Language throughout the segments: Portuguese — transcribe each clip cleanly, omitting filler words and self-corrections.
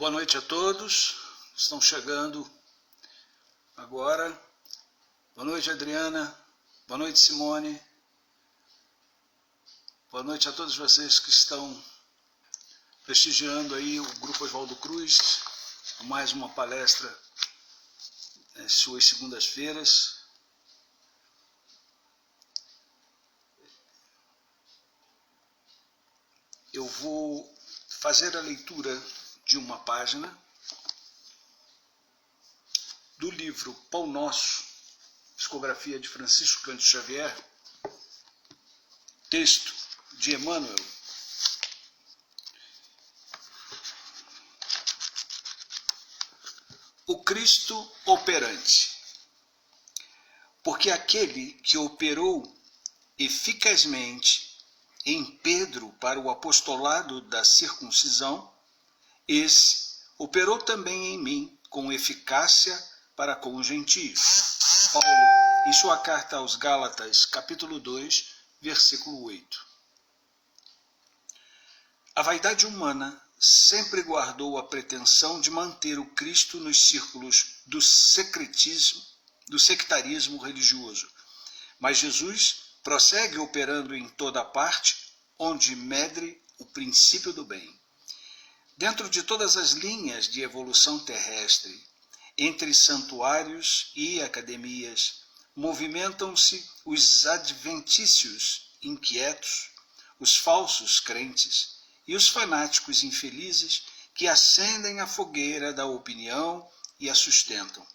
Boa noite a todos, estão chegando agora. Boa noite, Adriana. Boa noite, Simone. Boa noite a todos vocês que estão prestigiando aí o Grupo Oswaldo Cruz, mais uma palestra suas segundas-feiras. Eu vou fazer a leitura de uma página do livro Pão Nosso, psicografia de Francisco Cândido Xavier, texto de Emmanuel. O Cristo operante. Porque aquele que operou eficazmente em Pedro para o apostolado da circuncisão, esse operou também em mim com eficácia para com os gentios. Paulo, em sua carta aos Gálatas, capítulo 2, versículo 8. A vaidade humana sempre guardou a pretensão de manter o Cristo nos círculos do secretismo, do sectarismo religioso. Mas Jesus prossegue operando em toda parte onde medre o princípio do bem. Dentro de todas as linhas de evolução terrestre, entre santuários e academias, movimentam-se os adventícios inquietos, os falsos crentes e os fanáticos infelizes que acendem a fogueira da opinião e a sustentam.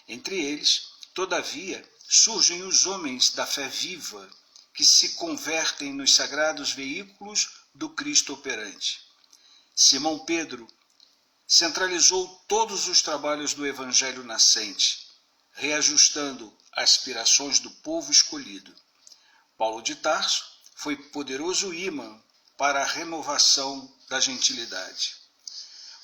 Entre eles, todavia, surgem os homens da fé viva, que se convertem nos sagrados veículos do Cristo operante. Simão Pedro centralizou todos os trabalhos do Evangelho nascente, reajustando aspirações do povo escolhido. Paulo de Tarso foi poderoso ímã para a renovação da gentilidade.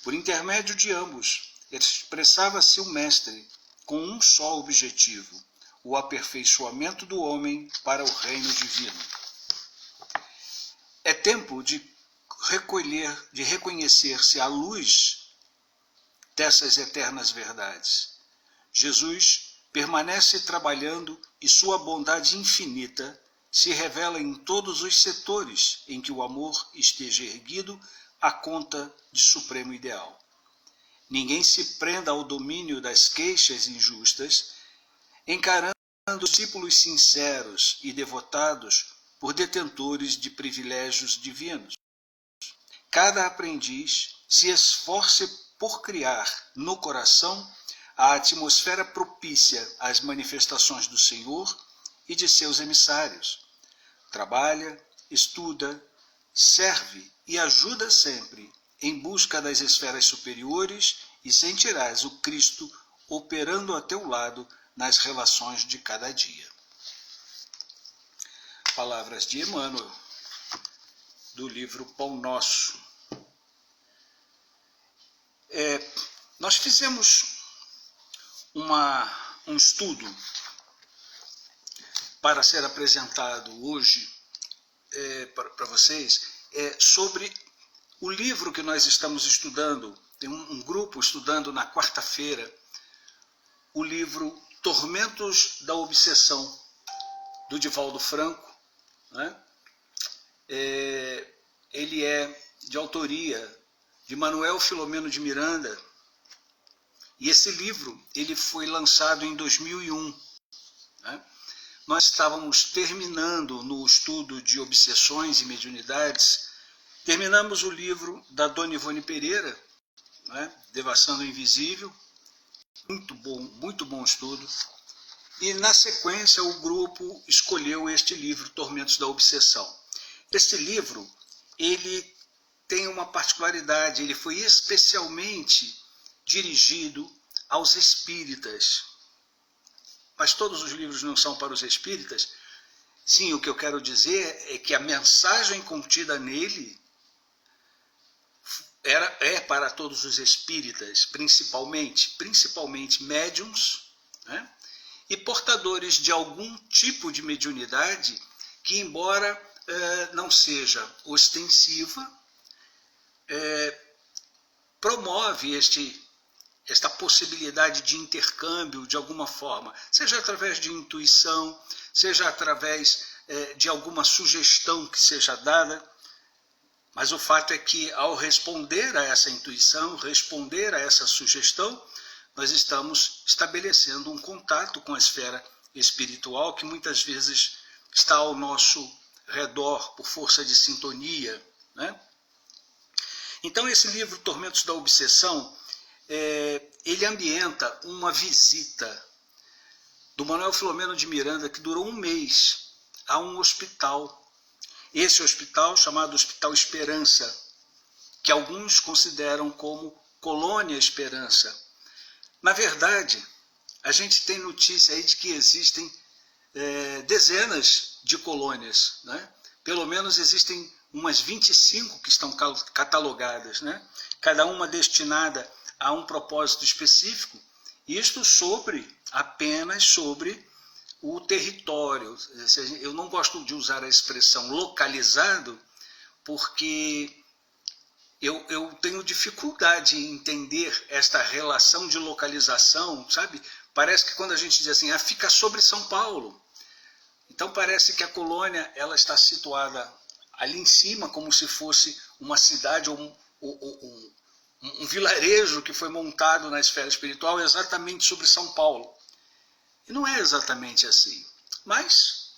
Por intermédio de ambos, expressava-se o Mestre com um só objetivo: o aperfeiçoamento do homem para o reino divino. É tempo de reconhecer-se à luz dessas eternas verdades. Jesus permanece trabalhando e sua bondade infinita se revela em todos os setores em que o amor esteja erguido à conta de supremo ideal. Ninguém se prenda ao domínio das queixas injustas, encarando discípulos sinceros e devotados por detentores de privilégios divinos. Cada aprendiz se esforce por criar no coração a atmosfera propícia às manifestações do Senhor e de seus emissários. Trabalha, estuda, serve e ajuda sempre em busca das esferas superiores e sentirás o Cristo operando a teu lado nas relações de cada dia. Palavras de Emmanuel, do livro Pão Nosso. Nós fizemos um estudo para ser apresentado hoje para vocês sobre o livro que nós estamos estudando. Tem um grupo estudando na quarta-feira o livro Tormentos da Obsessão, do Divaldo Franco, né? Ele é de autoria de Manuel Filomeno de Miranda, e esse livro ele foi lançado em 2001. Né? Nós estávamos terminando no estudo de obsessões e mediunidades, terminamos o livro da Dona Ivone Pereira, né? Devassando o Invisível, muito bom estudo, e na sequência o grupo escolheu este livro, Tormentos da Obsessão. Este livro, ele tem uma particularidade, ele foi especialmente dirigido aos espíritas. Mas todos os livros não são para os espíritas. Sim, o que eu quero dizer é que a mensagem contida nele é para todos os espíritas, principalmente médiuns, né? E portadores de algum tipo de mediunidade que, embora não seja ostensiva, promove esta possibilidade de intercâmbio de alguma forma, seja através de intuição, seja através de alguma sugestão que seja dada. Mas o fato é que, ao responder a essa intuição, responder a essa sugestão, nós estamos estabelecendo um contato com a esfera espiritual que muitas vezes está ao nosso redor por força de sintonia, né? Então esse livro, Tormentos da Obsessão, ele ambienta uma visita do Manuel Filomeno de Miranda, que durou um mês, a um hospital. Esse hospital, chamado Hospital Esperança, que alguns consideram como Colônia Esperança. Na verdade, a gente tem notícia aí de que existem dezenas de colônias, né? Pelo menos existem umas 25 que estão catalogadas, né? Cada uma destinada a um propósito específico, isto apenas sobre o território. Eu não gosto de usar a expressão localizado, porque eu tenho dificuldade em entender esta relação de localização, sabe? Parece que quando a gente diz assim, fica sobre São Paulo, então parece que a colônia ela está situada ali em cima, como se fosse uma cidade ou um vilarejo que foi montado na esfera espiritual exatamente sobre São Paulo. E não é exatamente assim. Mas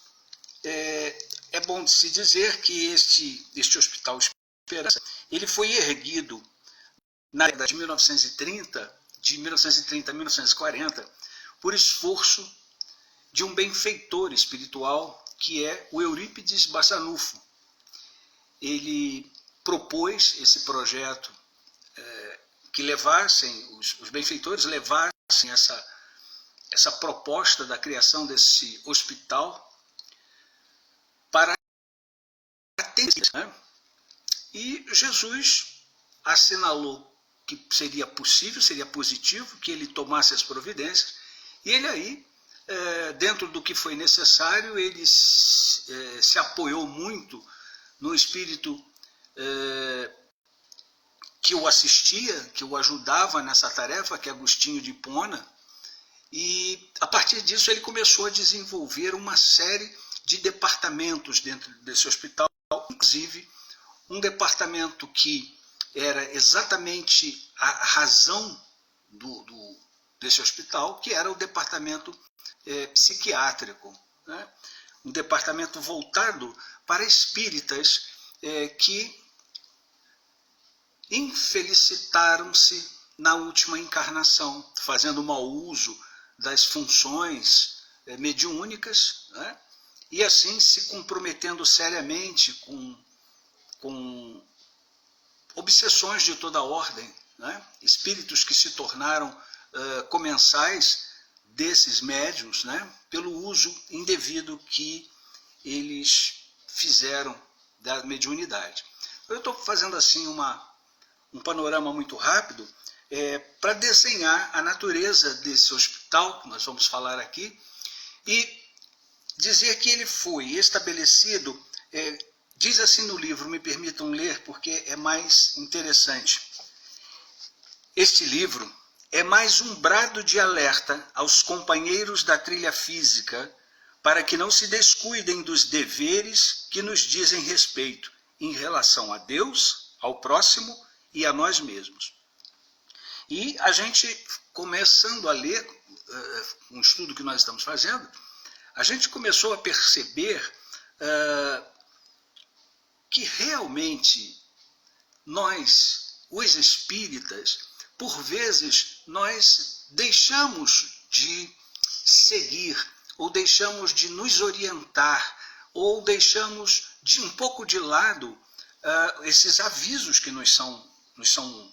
é bom de se dizer que este Hospital Esperança ele foi erguido na década de 1930 a 1940, por esforço de um benfeitor espiritual, que é o Eurípides Bassanufo. Ele propôs esse projeto que levassem, os benfeitores levassem essa proposta da criação desse hospital para atender, né? E Jesus assinalou que seria possível, seria positivo, que ele tomasse as providências, e ele aí, dentro do que foi necessário, ele se apoiou muito no espírito que o assistia, que o ajudava nessa tarefa, que é Agostinho de Hipona, e a partir disso ele começou a desenvolver uma série de departamentos dentro desse hospital, inclusive um departamento que era exatamente a razão desse hospital, que era o departamento psiquiátrico, né? Um departamento voltado para espíritas que infelicitaram-se na última encarnação, fazendo mau uso das funções mediúnicas, né? E assim se comprometendo seriamente com obsessões de toda ordem, né? Espíritos que se tornaram comensais desses médiuns, né? Pelo uso indevido que eles fizeram da mediunidade. Eu estou fazendo assim um panorama muito rápido para desenhar a natureza desse hospital, que nós vamos falar aqui, e dizer que ele foi estabelecido, diz assim no livro, me permitam ler porque é mais interessante. Este livro é mais um brado de alerta aos companheiros da trilha física para que não se descuidem dos deveres que nos dizem respeito em relação a Deus, ao próximo e a nós mesmos. E a gente, começando a ler um estudo que nós estamos fazendo, a gente começou a perceber que realmente nós, os espíritas, por vezes nós deixamos de seguir, ou deixamos de nos orientar, ou deixamos de um pouco de lado esses avisos que nos são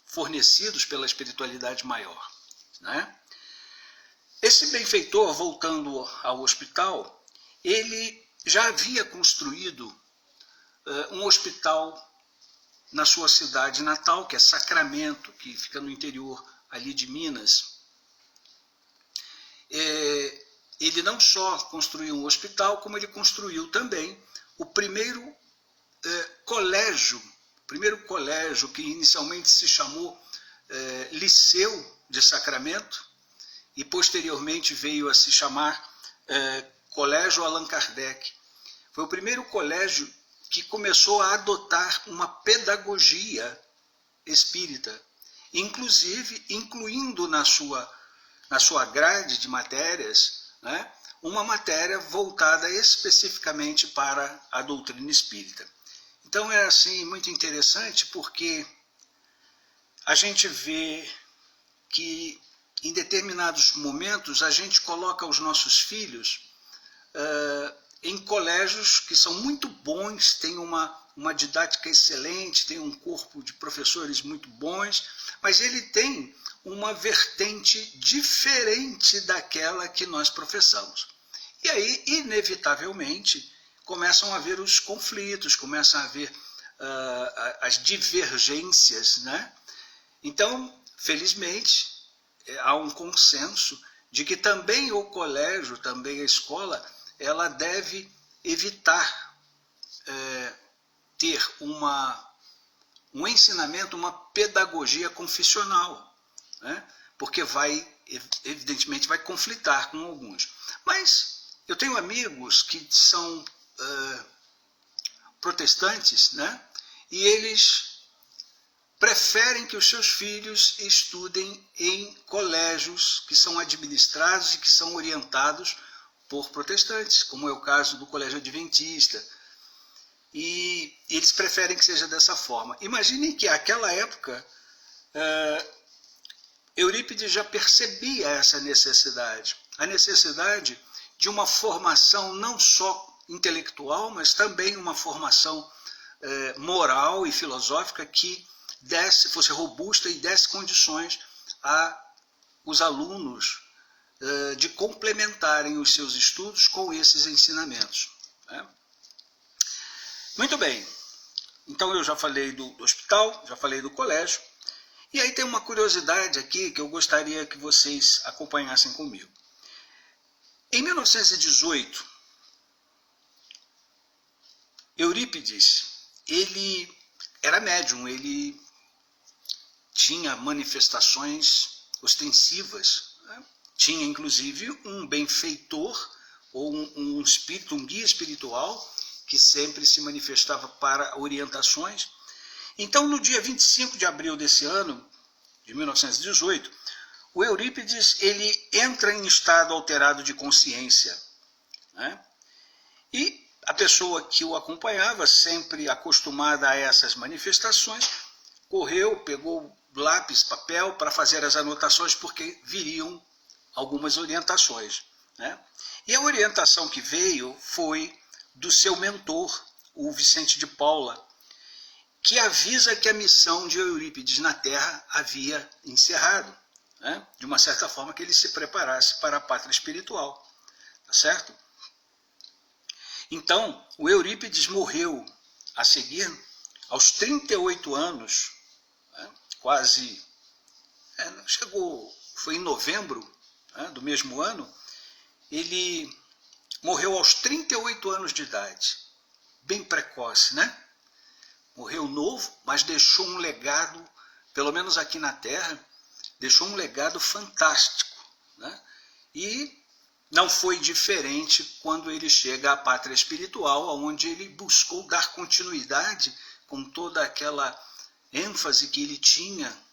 fornecidos pela espiritualidade maior, né? Esse benfeitor, voltando ao hospital, ele já havia construído um hospital na sua cidade natal, que é Sacramento, que fica no interior ali de Minas. Ele não só construiu um hospital, como ele construiu também o primeiro colégio primeiro colégio que inicialmente se chamou Liceu de Sacramento e posteriormente veio a se chamar Colégio Allan Kardec. Foi o primeiro colégio que começou a adotar uma pedagogia espírita, inclusive incluindo na sua grade de matérias, né, uma matéria voltada especificamente para a doutrina espírita. Então é assim muito interessante porque a gente vê que em determinados momentos a gente coloca os nossos filhos em colégios que são muito bons, têm uma didática excelente, tem um corpo de professores muito bons, mas ele tem uma vertente diferente daquela que nós professamos. E aí, inevitavelmente, começam a haver os conflitos, começam a haver as divergências, né? Então, felizmente, há um consenso de que também o colégio, também a escola, ela deve evitar ter um ensinamento, uma pedagogia confissional, né? Porque evidentemente, vai conflitar com alguns. Mas eu tenho amigos que são protestantes, né? E eles preferem que os seus filhos estudem em colégios que são administrados e que são orientados por protestantes, como é o caso do Colégio Adventista. E eles preferem que seja dessa forma. Imaginem que naquela época Eurípides já percebia essa necessidade, a necessidade de uma formação não só intelectual, mas também uma formação moral e filosófica que fosse robusta e desse condições aos alunos de complementarem os seus estudos com esses ensinamentos, né? Muito bem, então eu já falei do hospital, já falei do colégio, e aí tem uma curiosidade aqui que eu gostaria que vocês acompanhassem comigo. Em 1918, Eurípides, ele era médium, ele tinha manifestações ostensivas, né? Tinha inclusive um benfeitor ou um espírito, um guia espiritual que sempre se manifestava para orientações. Então, no dia 25 de abril desse ano, de 1918, o Eurípides ele entra em estado alterado de consciência, né? E a pessoa que o acompanhava, sempre acostumada a essas manifestações, correu, pegou lápis, papel para fazer as anotações, porque viriam algumas orientações, né? E a orientação que veio foi do seu mentor, o Vicente de Paula, que avisa que a missão de Eurípides na Terra havia encerrado, né? De uma certa forma que ele se preparasse para a pátria espiritual, tá certo? Então, o Eurípides morreu a seguir aos 38 anos, né? Quase, foi em novembro, né, do mesmo ano, ele morreu aos 38 anos de idade, bem precoce, né? Morreu novo, mas deixou um legado, pelo menos aqui na Terra, deixou um legado fantástico, né? E não foi diferente quando ele chega à pátria espiritual, onde ele buscou dar continuidade com toda aquela ênfase que ele tinha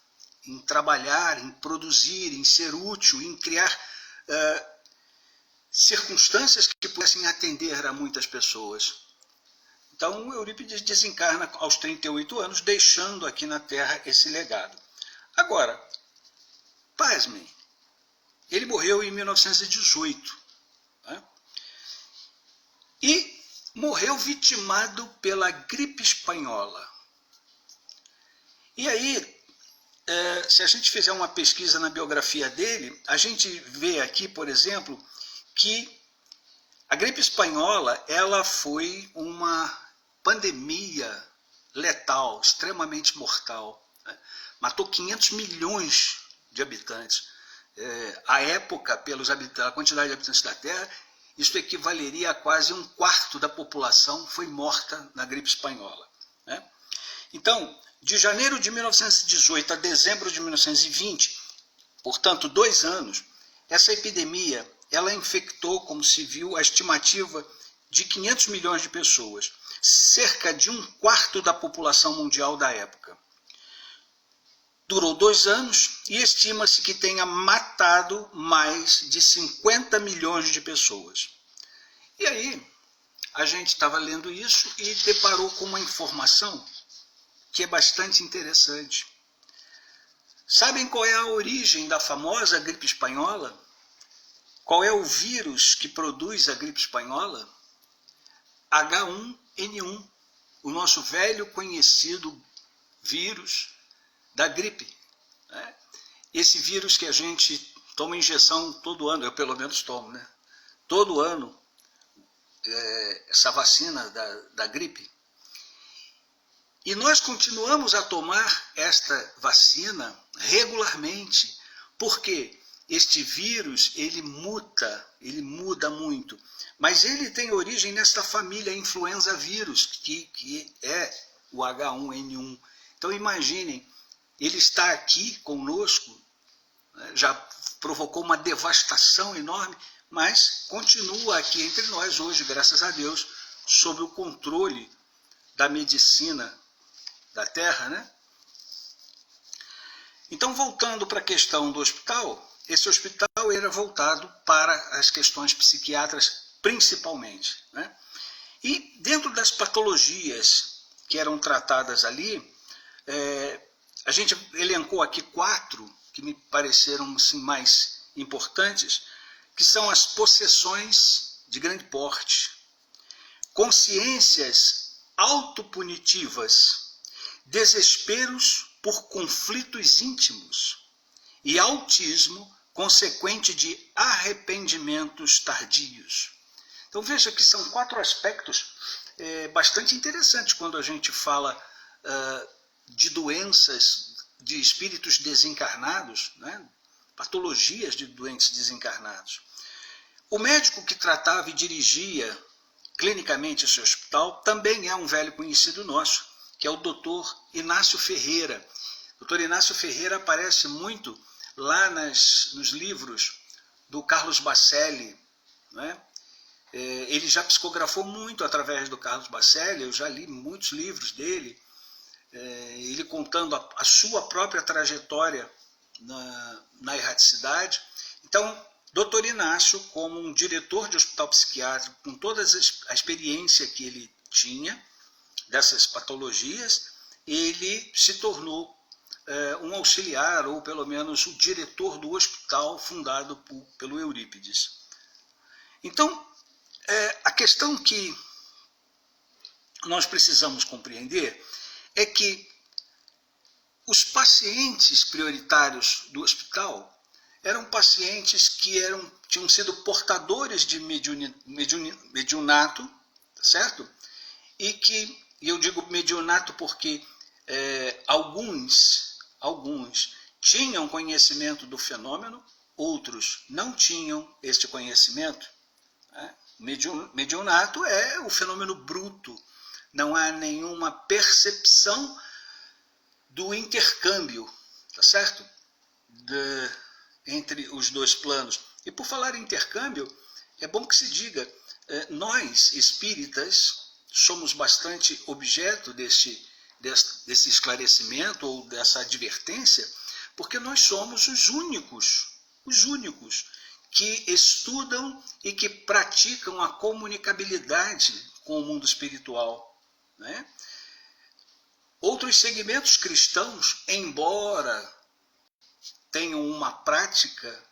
em trabalhar, em produzir, em ser útil, em criar circunstâncias que pudessem atender a muitas pessoas. Então, Eurípides desencarna aos 38 anos, deixando aqui na Terra esse legado. Agora, pasmem, ele morreu em 1918, né? E morreu vitimado pela gripe espanhola. E aí, se a gente fizer uma pesquisa na biografia dele, a gente vê aqui, por exemplo, que a gripe espanhola ela foi uma pandemia letal, extremamente mortal, né? Matou 500 milhões de habitantes. À época, pela quantidade de habitantes da Terra, isso equivaleria a quase um quarto da população foi morta na gripe espanhola, né? Então, de janeiro de 1918 a dezembro de 1920, portanto 2 anos, essa epidemia ela infectou, como se viu, a estimativa de 500 milhões de pessoas, cerca de 1/4 da população mundial da época. Durou 2 anos e estima-se que tenha matado mais de 50 milhões de pessoas. E aí, a gente estava lendo isso e deparou com uma informação que é bastante interessante. Sabem qual é a origem da famosa gripe espanhola? Qual é o vírus que produz a gripe espanhola? H1N1, o nosso velho conhecido vírus da gripe. Esse vírus que a gente toma injeção todo ano, eu pelo menos tomo, né? Todo ano, essa vacina da gripe. E nós continuamos a tomar esta vacina regularmente, porque este vírus ele muda muito, mas ele tem origem nesta família influenza vírus, que é o H1N1. Então imaginem, ele está aqui conosco, já provocou uma devastação enorme, mas continua aqui entre nós hoje, graças a Deus, sob o controle da medicina da Terra, né? Então, voltando para a questão do hospital, esse hospital era voltado para as questões psiquiátricas principalmente, né? E dentro das patologias que eram tratadas ali, a gente elencou aqui 4 que me pareceram assim, mais importantes, que são as possessões de grande porte, consciências autopunitivas, desesperos por conflitos íntimos e autismo consequente de arrependimentos tardios. Então veja que são 4 aspectos bastante interessantes quando a gente fala de doenças de espíritos desencarnados, né? Patologias de doentes desencarnados. O médico que tratava e dirigia clinicamente esse hospital também é um velho conhecido nosso, que é o Dr. Inácio Ferreira. O Dr. Inácio Ferreira aparece muito lá nos livros do Carlos Bacelli, né? Ele já psicografou muito através do Carlos Bacelli, eu já li muitos livros dele, ele contando a sua própria trajetória na erraticidade. Então, Dr. Inácio, como um diretor de hospital psiquiátrico, com toda a experiência que ele tinha dessas patologias, ele se tornou um auxiliar, ou pelo menos o diretor do hospital fundado pelo Eurípides. Então, a questão que nós precisamos compreender é que os pacientes prioritários do hospital eram pacientes que tinham sido portadores de mediunato, certo? E eu digo mediunato porque alguns tinham conhecimento do fenômeno, outros não tinham este conhecimento. Né? Mediunato é o fenômeno bruto, não há nenhuma percepção do intercâmbio, tá certo? Entre os dois planos. E por falar em intercâmbio, é bom que se diga, nós espíritas somos bastante objeto desse esclarecimento ou dessa advertência, porque nós somos os únicos que estudam e que praticam a comunicabilidade com o mundo espiritual, né? Outros segmentos cristãos, embora tenham uma prática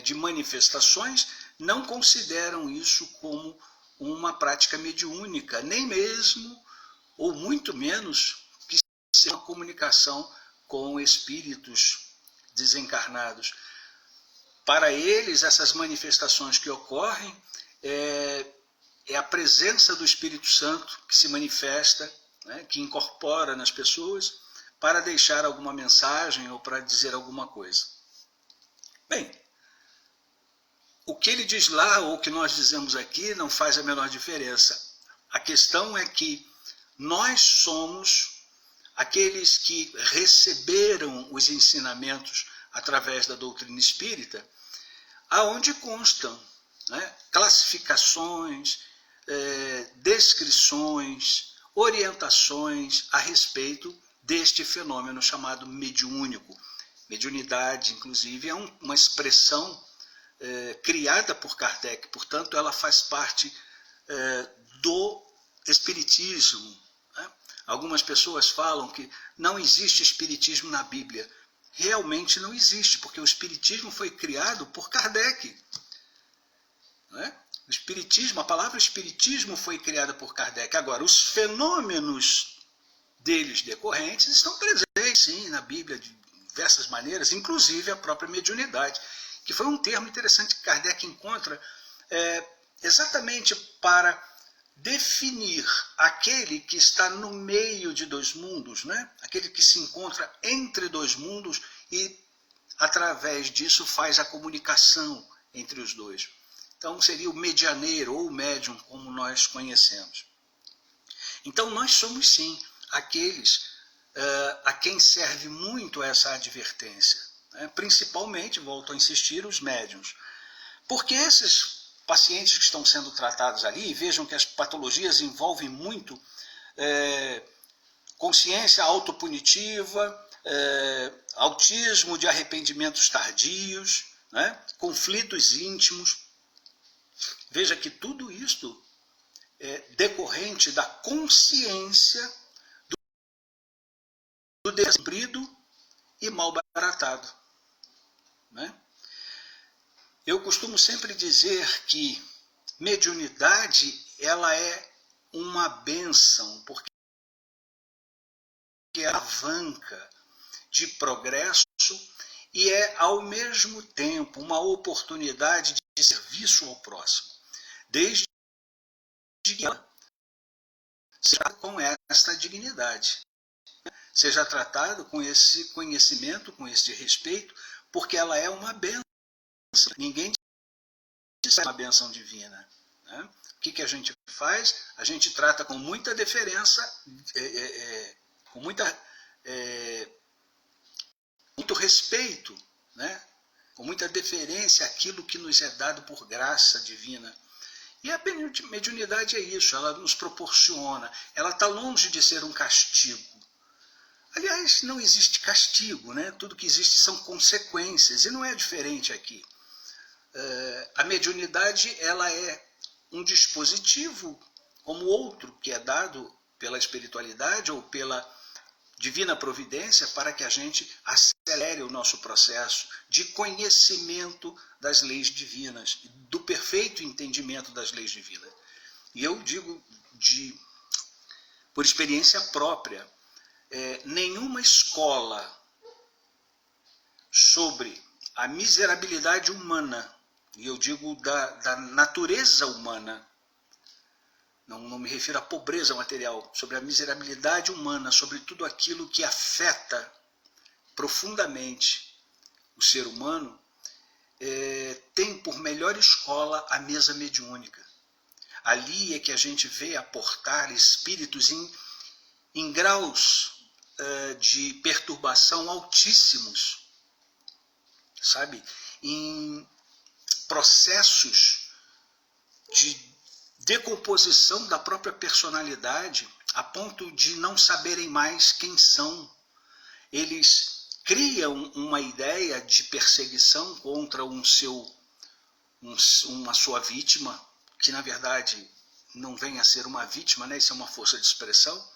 de manifestações, não consideram isso como uma prática mediúnica, nem mesmo, ou muito menos, que seja uma comunicação com espíritos desencarnados. Para eles, essas manifestações que ocorrem é a presença do Espírito Santo que se manifesta, né, que incorpora nas pessoas para deixar alguma mensagem ou para dizer alguma coisa. Bem, o que ele diz lá ou o que nós dizemos aqui não faz a menor diferença. A questão é que nós somos aqueles que receberam os ensinamentos através da doutrina espírita, aonde constam, né, classificações, descrições, orientações a respeito deste fenômeno chamado mediúnico. Mediunidade, inclusive, é uma expressão criada por Kardec, portanto, ela faz parte do espiritismo. Né? Algumas pessoas falam que não existe espiritismo na Bíblia. Realmente não existe, porque o espiritismo foi criado por Kardec. Não é? O espiritismo, a palavra espiritismo foi criada por Kardec. Agora, os fenômenos deles decorrentes estão presentes, sim, na Bíblia de diversas maneiras, inclusive a própria mediunidade, que foi um termo interessante que Kardec encontra exatamente para definir aquele que está no meio de dois mundos, né? Aquele que se encontra entre dois mundos e, através disso, faz a comunicação entre os dois. Então, seria o medianeiro ou o médium, como nós conhecemos. Então, nós somos, sim, aqueles a quem serve muito essa advertência. Né? Principalmente, volto a insistir, os médiuns. Porque esses pacientes que estão sendo tratados ali, vejam que as patologias envolvem muito consciência autopunitiva, autismo de arrependimentos tardios, né? Conflitos íntimos. Veja que tudo isto é decorrente da consciência do descumprido e mal baratado. Né? Eu costumo sempre dizer que mediunidade ela é uma bênção, porque é alavanca de progresso e é, ao mesmo tempo, uma oportunidade de serviço ao próximo, desde que ela seja com esta dignidade, seja tratado com esse conhecimento, com esse respeito, porque ela é uma bênção. Ninguém diz que é uma bênção divina. Né? O que a gente faz? A gente trata com muita deferência, com muito respeito, né? Com muita deferência àquilo que nos é dado por graça divina. E a mediunidade é isso, ela nos proporciona, ela está longe de ser um castigo. Aliás, não existe castigo, né? Tudo que existe são consequências, e não é diferente aqui. A mediunidade ela é um dispositivo como outro que é dado pela espiritualidade ou pela divina providência para que a gente acelere o nosso processo de conhecimento das leis divinas, do perfeito entendimento das leis divinas. E eu digo por experiência própria, nenhuma escola sobre a miserabilidade humana, e eu digo da natureza humana, não me refiro à pobreza material, sobre a miserabilidade humana, sobre tudo aquilo que afeta profundamente o ser humano, tem por melhor escola a mesa mediúnica. Ali é que a gente vê aportar espíritos em graus de perturbação altíssimos, sabe? Em processos de decomposição da própria personalidade, a ponto de não saberem mais quem são. Eles criam uma ideia de perseguição contra uma sua vítima, que na verdade não vem a ser uma vítima, né? Isso é uma força de expressão,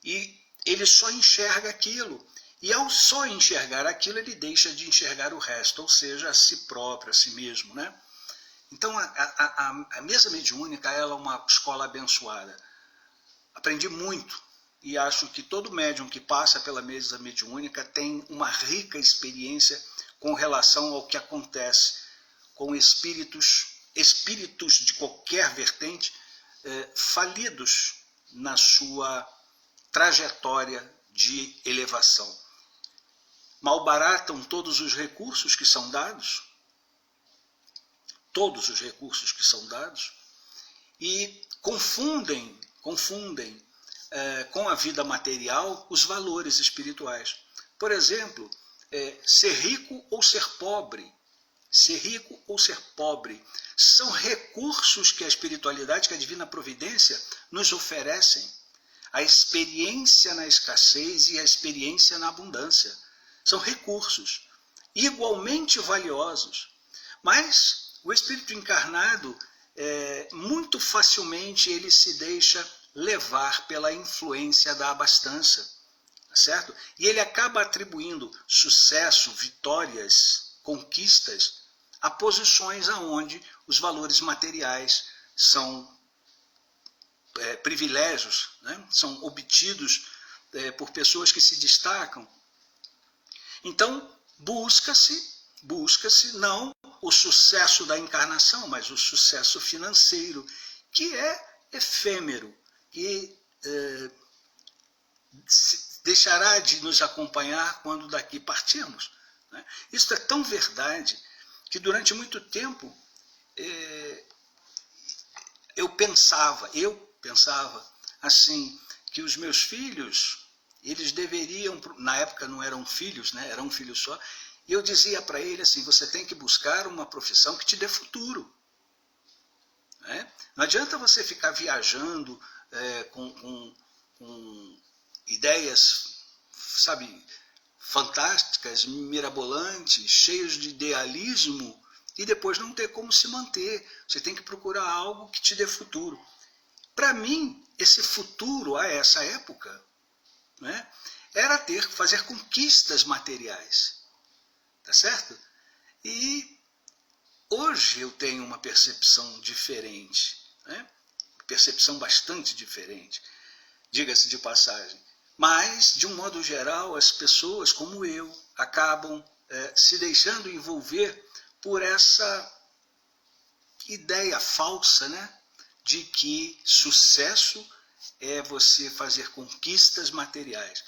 e ele só enxerga aquilo. E ao só enxergar aquilo, ele deixa de enxergar o resto, ou seja, a si próprio, a si mesmo, né? Então, a mesa mediúnica ela é uma escola abençoada. Aprendi muito e acho que todo médium que passa pela mesa mediúnica tem uma rica experiência com relação ao que acontece com espíritos de qualquer vertente, falidos na sua trajetória de elevação. Malbaratam todos os recursos que são dados, e confundem com a vida material os valores espirituais. Por exemplo, ser rico ou ser pobre. Ser rico ou ser pobre são recursos que a espiritualidade, que a divina providência nos oferecem. A experiência na escassez e a experiência na abundância. São recursos igualmente valiosos. Mas o espírito encarnado, muito facilmente ele se deixa levar pela influência da abastança, certo? E ele acaba atribuindo sucesso, vitórias, conquistas a posições aonde os valores materiais são privilégios, né? São obtidos por pessoas que se destacam. Então, busca-se não o sucesso da encarnação, mas o sucesso financeiro, que é efêmero, que deixará de nos acompanhar quando daqui partirmos. Né? Isso é tão verdade que durante muito tempo eu pensava assim, que os meus filhos, eles deveriam, na época não eram filhos, né? Era um filho só, e eu dizia para ele assim, você tem que buscar uma profissão que te dê futuro. Né? Não adianta você ficar viajando com ideias, sabe, fantásticas, mirabolantes, cheios de idealismo, e depois não ter como se manter. Você tem que procurar algo que te dê futuro. Para mim, esse futuro a essa época, né, era fazer conquistas materiais. Tá certo? E hoje eu tenho uma percepção diferente, né? Percepção bastante diferente, diga-se de passagem. Mas, de um modo geral, as pessoas como eu acabam se deixando envolver por essa ideia falsa, né, de que sucesso é você fazer conquistas materiais.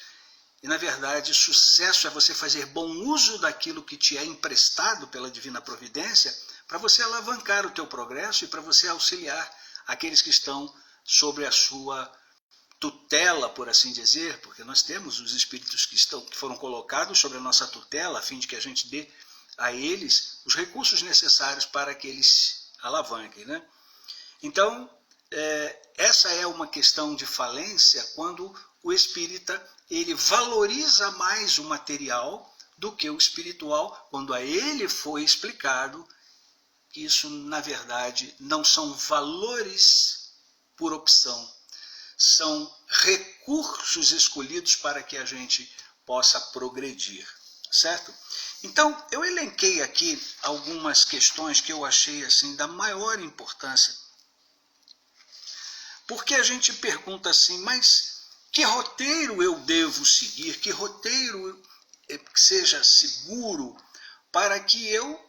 E, na verdade, sucesso é você fazer bom uso daquilo que te é emprestado pela divina providência para você alavancar o teu progresso e para você auxiliar aqueles que estão sobre a sua tutela, por assim dizer, porque nós temos os espíritos que foram colocados sobre a nossa tutela a fim de que a gente dê a eles os recursos necessários para que eles alavanquem, né? Então, essa é uma questão de falência quando o espírita ele valoriza mais o material do que o espiritual, quando a ele foi explicado que isso, na verdade, não são valores por opção, são recursos escolhidos para que a gente possa progredir, certo? Então, eu elenquei aqui algumas questões que eu achei assim da maior importância. Porque a gente pergunta assim, mas que roteiro eu devo seguir? Que roteiro que seja seguro para que eu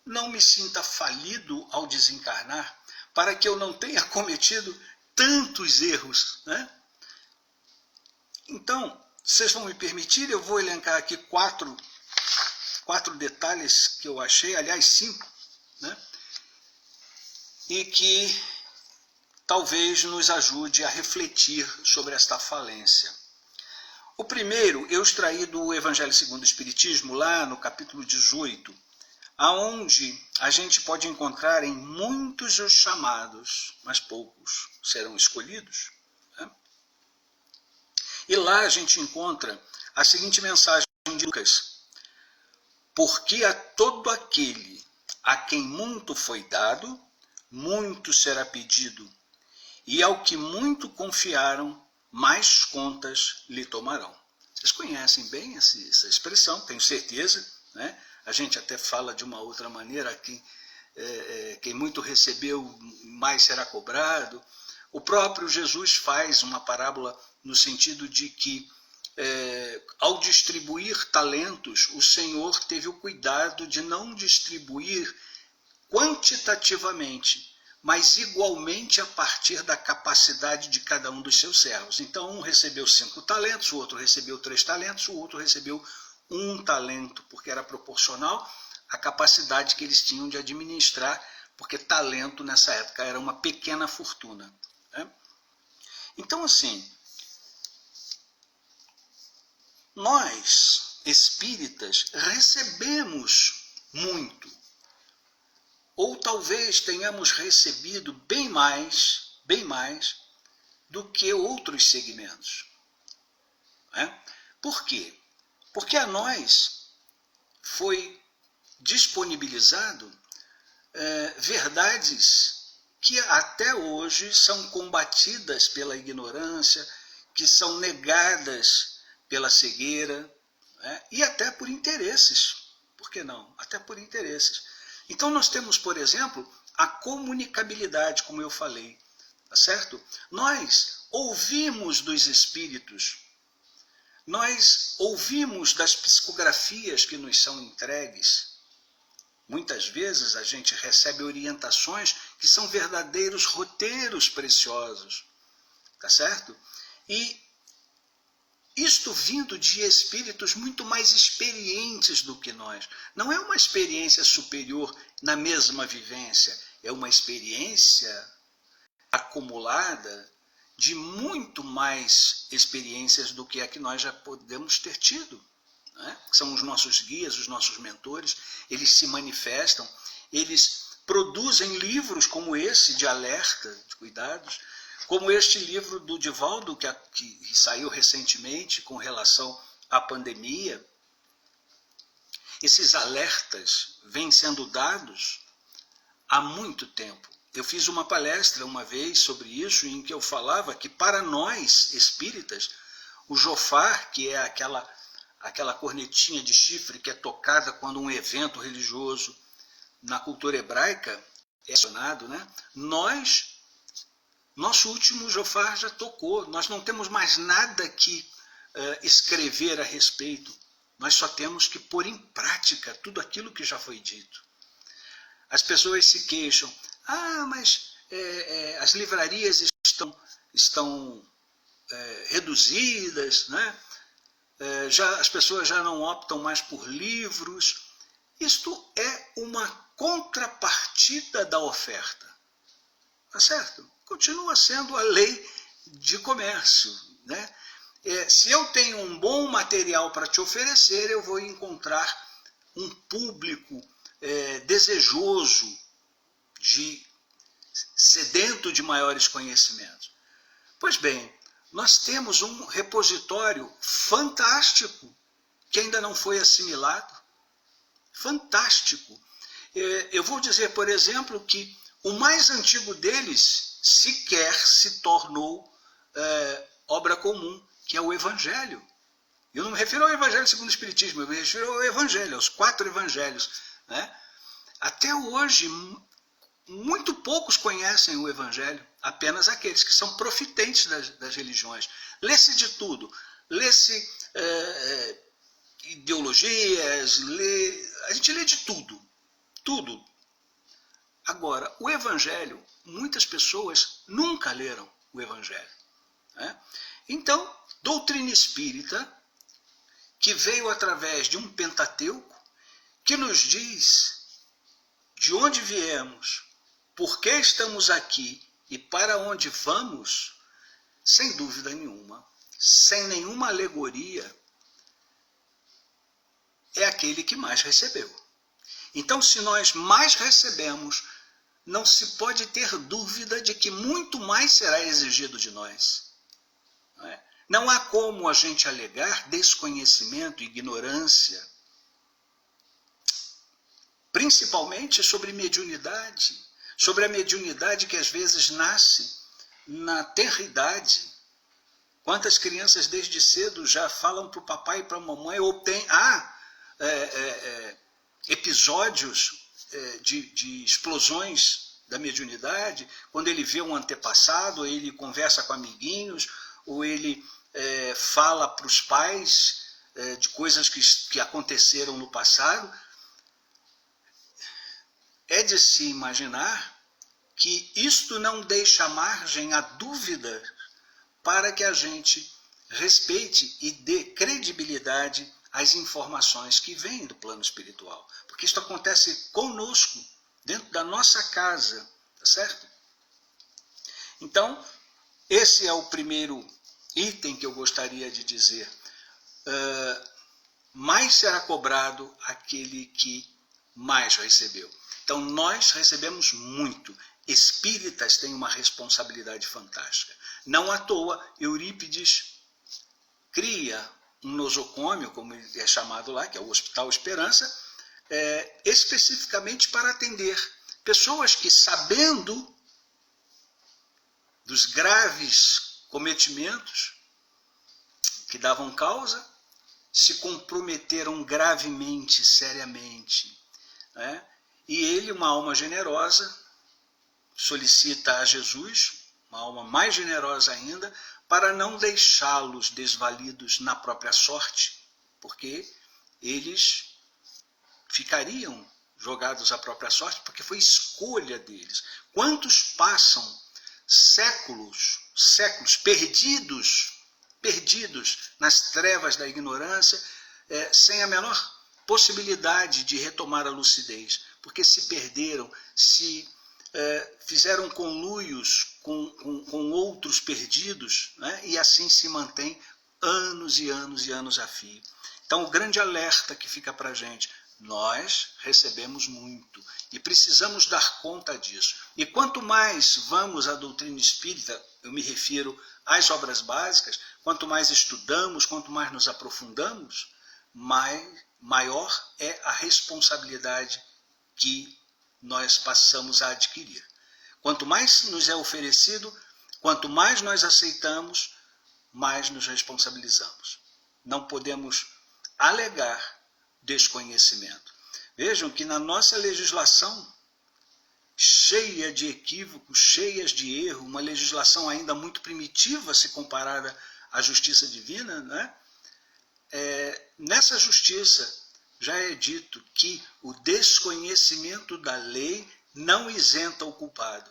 não me sinta falido ao desencarnar? Para que eu não tenha cometido tantos erros, né? Então, vocês vão me permitir, eu vou elencar aqui quatro detalhes que eu achei, aliás 5, né? E que talvez nos ajude a refletir sobre esta falência. O primeiro, eu extraí do Evangelho segundo o Espiritismo, lá no capítulo 18, aonde a gente pode encontrar em muitos os chamados, mas poucos serão escolhidos. Né? E lá a gente encontra a seguinte mensagem de Lucas: porque a todo aquele a quem muito foi dado, muito será pedido, e ao que muito confiaram, mais contas lhe tomarão. Vocês conhecem bem essa expressão, tenho certeza, né? A gente até fala de uma outra maneira, quem muito recebeu, mais será cobrado. O próprio Jesus faz uma parábola no sentido de que, ao distribuir talentos, o Senhor teve o cuidado de não distribuir quantitativamente, mas igualmente a partir da capacidade de cada um dos seus servos. Então, um recebeu 5 talentos, o outro recebeu 3 talentos, o outro recebeu 1 talento, porque era proporcional à capacidade que eles tinham de administrar, porque talento nessa época era uma pequena fortuna. Né? Então, assim, nós, espíritas, recebemos muito, ou talvez tenhamos recebido bem mais do que outros segmentos. Por quê? Porque a nós foi disponibilizado verdades que até hoje são combatidas pela ignorância, que são negadas pela cegueira, e até por interesses. Por que não? Até por interesses. Então nós temos, por exemplo, a comunicabilidade, como eu falei, tá certo? Nós ouvimos dos espíritos, nós ouvimos das psicografias que nos são entregues. Muitas vezes a gente recebe orientações que são verdadeiros roteiros preciosos, tá certo? E isto vindo de espíritos muito mais experientes do que nós. Não é uma experiência superior na mesma vivência, é uma experiência acumulada de muito mais experiências do que a que nós já podemos ter tido. São os nossos guias, os nossos mentores, eles se manifestam, eles produzem livros como esse de alerta, de cuidados, como este livro do Divaldo, que saiu recentemente com relação à pandemia. Esses alertas vêm sendo dados há muito tempo. Eu fiz uma palestra uma vez sobre isso, em que eu falava que para nós espíritas, o jofar, que é aquela cornetinha de chifre que é tocada quando um evento religioso na cultura hebraica é acionado, nosso último jofar já tocou, nós não temos mais nada que escrever a respeito, nós só temos que pôr em prática tudo aquilo que já foi dito. As pessoas se queixam, mas as livrarias estão reduzidas, as pessoas já não optam mais por livros. Isto é uma contrapartida da oferta, tá certo? Continua sendo a lei de comércio, se eu tenho um bom material para te oferecer, eu vou encontrar um público desejoso, sedento de maiores conhecimentos. Pois bem, nós temos um repositório fantástico que ainda não foi assimilado. Fantástico. Eu vou dizer, por exemplo, que o mais antigo deles sequer se tornou obra comum, que é o Evangelho. Eu não me refiro ao Evangelho segundo o Espiritismo, eu me refiro ao Evangelho, aos 4 Evangelhos. Até hoje, muito poucos conhecem o Evangelho, apenas aqueles que são profitentes das religiões. Lê-se de tudo, lê-se ideologias, a gente lê de tudo. Agora, o Evangelho, muitas pessoas nunca leram o Evangelho. Então, doutrina espírita, que veio através de um Pentateuco, que nos diz de onde viemos, por que estamos aqui e para onde vamos, sem dúvida nenhuma, sem nenhuma alegoria, é aquele que mais recebeu. Então, se nós mais recebemos, não se pode ter dúvida de que muito mais será exigido de nós. Não há como a gente alegar desconhecimento, ignorância, principalmente sobre mediunidade, sobre a mediunidade que às vezes nasce na tenridade. Quantas crianças desde cedo já falam para o papai e para a mamãe, ou tem episódios de explosões da mediunidade, quando ele vê um antepassado, ele conversa com amiguinhos, ou ele fala para os pais de coisas que aconteceram no passado. É de se imaginar que isto não deixa margem à dúvida para que a gente respeite e dê credibilidade às informações que vêm do plano espiritual. Porque isto acontece conosco, dentro da nossa casa, tá certo? Então, esse é o primeiro item que eu gostaria de dizer. mais será cobrado aquele que mais recebeu. Então nós recebemos muito. Espíritas têm uma responsabilidade fantástica. Não à toa, Eurípides cria um nosocômio, como ele é chamado lá, que é o Hospital Esperança, especificamente para atender pessoas que, sabendo dos graves cometimentos que davam causa, se comprometeram gravemente, seriamente, né? E ele, uma alma generosa, solicita a Jesus, uma alma mais generosa ainda, para não deixá-los desvalidos na própria sorte, porque eles ficariam jogados à própria sorte, porque foi escolha deles. Quantos passam séculos perdidos nas trevas da ignorância, sem a menor possibilidade de retomar a lucidez, porque se perderam, se fizeram conluios com outros perdidos, né? E assim se mantém anos e anos e anos a fio. Então o grande alerta que fica para a gente: nós recebemos muito e precisamos dar conta disso. E quanto mais vamos à doutrina espírita, eu me refiro às obras básicas, quanto mais estudamos, quanto mais nos aprofundamos, maior é a responsabilidade que nós passamos a adquirir. Quanto mais nos é oferecido, quanto mais nós aceitamos, mais nos responsabilizamos. Não podemos alegar desconhecimento. Vejam que na nossa legislação, cheia de equívocos, cheias de erro, uma legislação ainda muito primitiva se comparada à justiça divina, né? Nessa justiça já é dito que o desconhecimento da lei não isenta o culpado.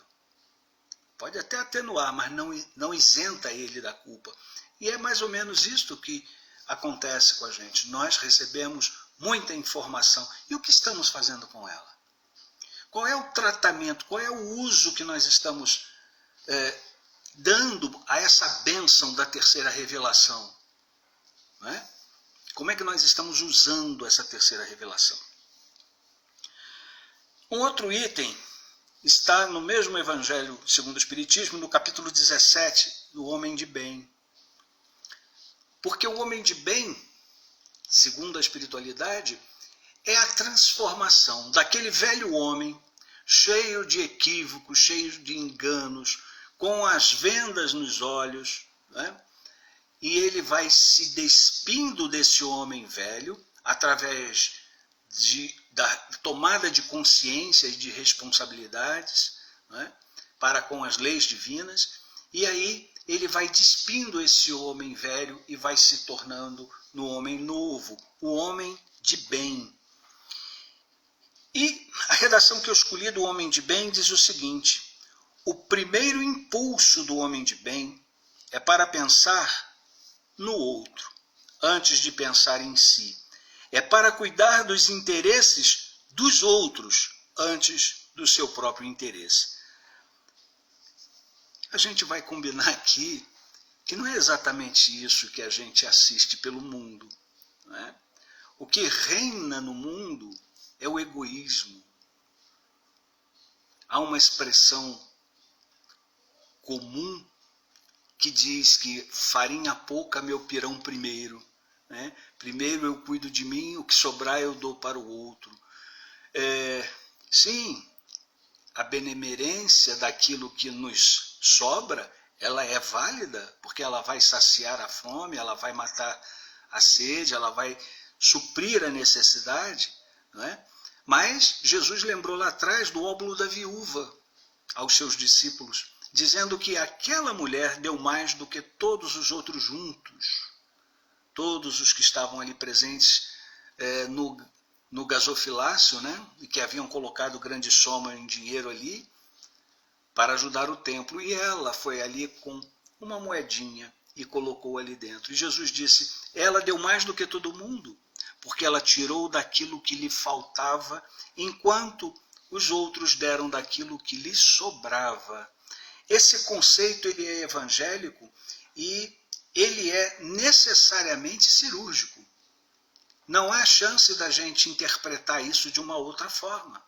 Pode até atenuar, mas não isenta ele da culpa. E é mais ou menos isto que acontece com a gente. Nós recebemos muita informação. E o que estamos fazendo com ela? Qual é o tratamento, qual é o uso que nós estamos dando a essa bênção da terceira revelação? Não é? Como é que nós estamos usando essa terceira revelação? Um outro item está no mesmo Evangelho segundo o Espiritismo, no capítulo 17, do homem de bem. Porque o homem de bem, segundo a espiritualidade, é a transformação daquele velho homem, cheio de equívocos, cheio de enganos, com as vendas nos olhos, né? E ele vai se despindo desse homem velho, através da tomada de consciência e de responsabilidades, né, para com as leis divinas, e aí ele vai despindo esse homem velho e vai se tornando no homem novo, o homem de bem. E a redação que eu escolhi do homem de bem diz o seguinte: o primeiro impulso do homem de bem é para pensar no outro, antes de pensar em si. É para cuidar dos interesses dos outros, antes do seu próprio interesse. A gente vai combinar aqui que não é exatamente isso que a gente assiste pelo mundo, né? O que reina no mundo é o egoísmo. Há uma expressão comum que diz que farinha pouca meu pirão primeiro, né? Primeiro eu cuido de mim, o que sobrar eu dou para o outro. Sim, a benemerência daquilo que nos sobra, ela é válida, porque ela vai saciar a fome, ela vai matar a sede, ela vai suprir a necessidade, né? Mas Jesus lembrou lá atrás do óbolo da viúva aos seus discípulos, dizendo que aquela mulher deu mais do que todos os outros juntos, todos os que estavam ali presentes no gasofilácio, né, e que haviam colocado grande soma em dinheiro ali para ajudar o templo, e ela foi ali com uma moedinha e colocou ali dentro. E Jesus disse, ela deu mais do que todo mundo, porque ela tirou daquilo que lhe faltava, enquanto os outros deram daquilo que lhe sobrava. Esse conceito ele é evangélico e ele é necessariamente cirúrgico. Não há chance da gente interpretar isso de uma outra forma,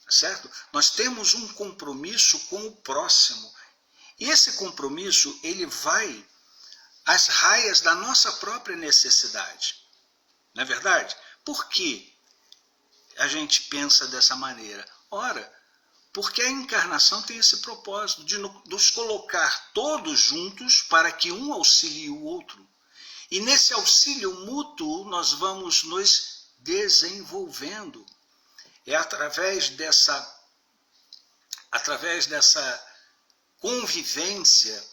certo? Nós temos um compromisso com o próximo. E esse compromisso, ele vai às raias da nossa própria necessidade. Não é verdade? Por que a gente pensa dessa maneira? Ora, porque a encarnação tem esse propósito de nos colocar todos juntos para que um auxilie o outro. E nesse auxílio mútuo nós vamos nos desenvolvendo. É através dessa convivência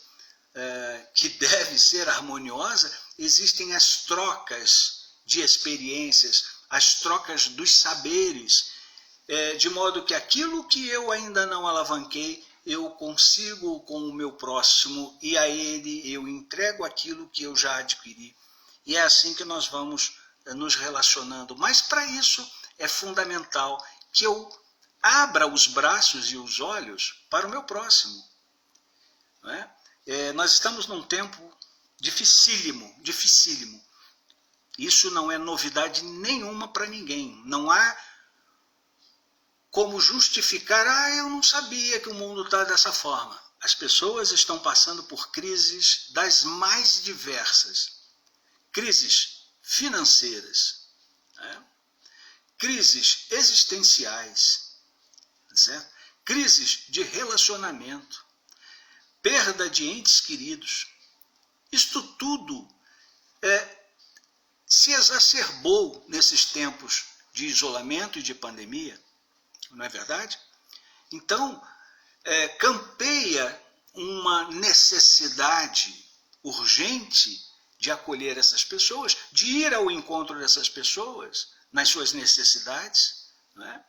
que deve ser harmoniosa, existem as trocas de experiências, as trocas dos saberes, de modo que aquilo que eu ainda não alavanquei, eu consigo com o meu próximo e a ele eu entrego aquilo que eu já adquiri. E é assim que nós vamos nos relacionando. Mas para isso é fundamental que eu abra os braços e os olhos para o meu próximo. Não é? Nós estamos num tempo dificílimo. Isso não é novidade nenhuma para ninguém. Não há como justificar, eu não sabia que o mundo está dessa forma. As pessoas estão passando por crises das mais diversas. Crises financeiras, né? Crises existenciais, certo? Crises de relacionamento, perda de entes queridos. Isto tudo se exacerbou nesses tempos de isolamento e de pandemia, não é verdade? Então, campeia uma necessidade urgente de acolher essas pessoas, de ir ao encontro dessas pessoas nas suas necessidades, né?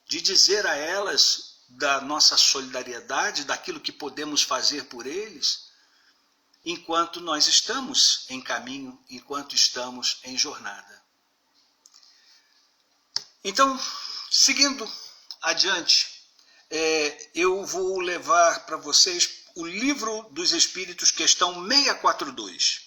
De dizer a elas da nossa solidariedade, daquilo que podemos fazer por eles, enquanto nós estamos em caminho, enquanto estamos em jornada. Então, seguindo adiante, eu vou levar para vocês o Livro dos Espíritos, questão 642.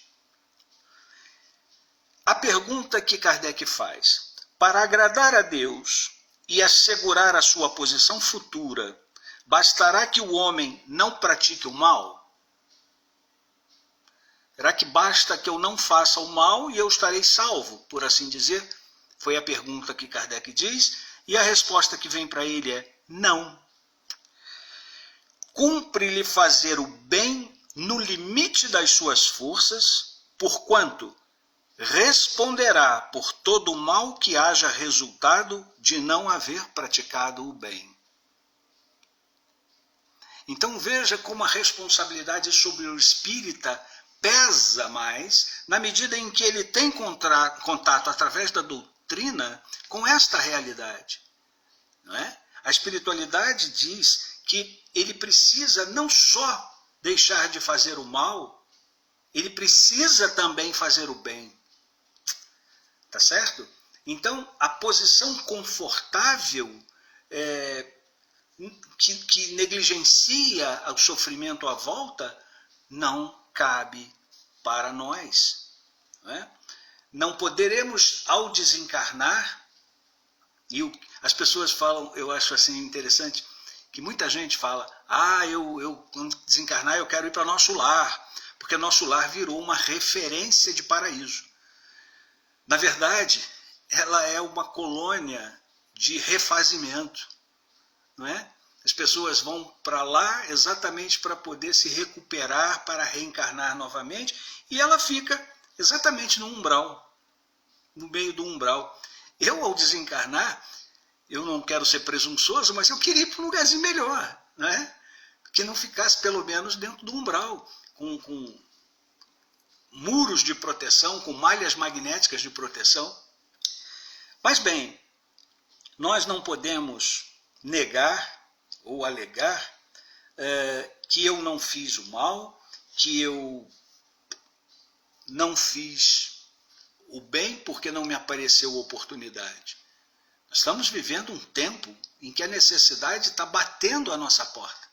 A pergunta que Kardec faz: para agradar a Deus e assegurar a sua posição futura, bastará que o homem não pratique o mal? Será que basta que eu não faça o mal e eu estarei salvo, por assim dizer? Foi a pergunta que Kardec diz, e a resposta que vem para ele é não. Cumpre-lhe fazer o bem no limite das suas forças, porquanto responderá por todo o mal que haja resultado de não haver praticado o bem. Então veja como a responsabilidade sobre o espírita pesa mais na medida em que ele tem contato através da doutrina com esta realidade. Não é? A espiritualidade diz que ele precisa não só deixar de fazer o mal, ele precisa também fazer o bem. Tá certo? Então, a posição confortável que negligencia o sofrimento à volta não cabe para nós. Não é? Não poderemos, ao desencarnar, e as pessoas falam, eu acho assim interessante, que muita gente fala, quando desencarnar eu quero ir para nosso lar, porque nosso lar virou uma referência de paraíso. Na verdade, ela é uma colônia de refazimento, não é? As pessoas vão para lá exatamente para poder se recuperar, para reencarnar novamente, e ela fica exatamente no umbral, no meio do umbral. Eu, ao desencarnar, eu não quero ser presunçoso, mas eu queria ir para um lugarzinho melhor, né? Que não ficasse pelo menos dentro do umbral, com muros de proteção, com malhas magnéticas de proteção. Mas bem, nós não podemos negar ou alegar que eu não fiz o mal, que eu não fiz o bem porque não me apareceu oportunidade. Nós estamos vivendo um tempo em que a necessidade está batendo à nossa porta.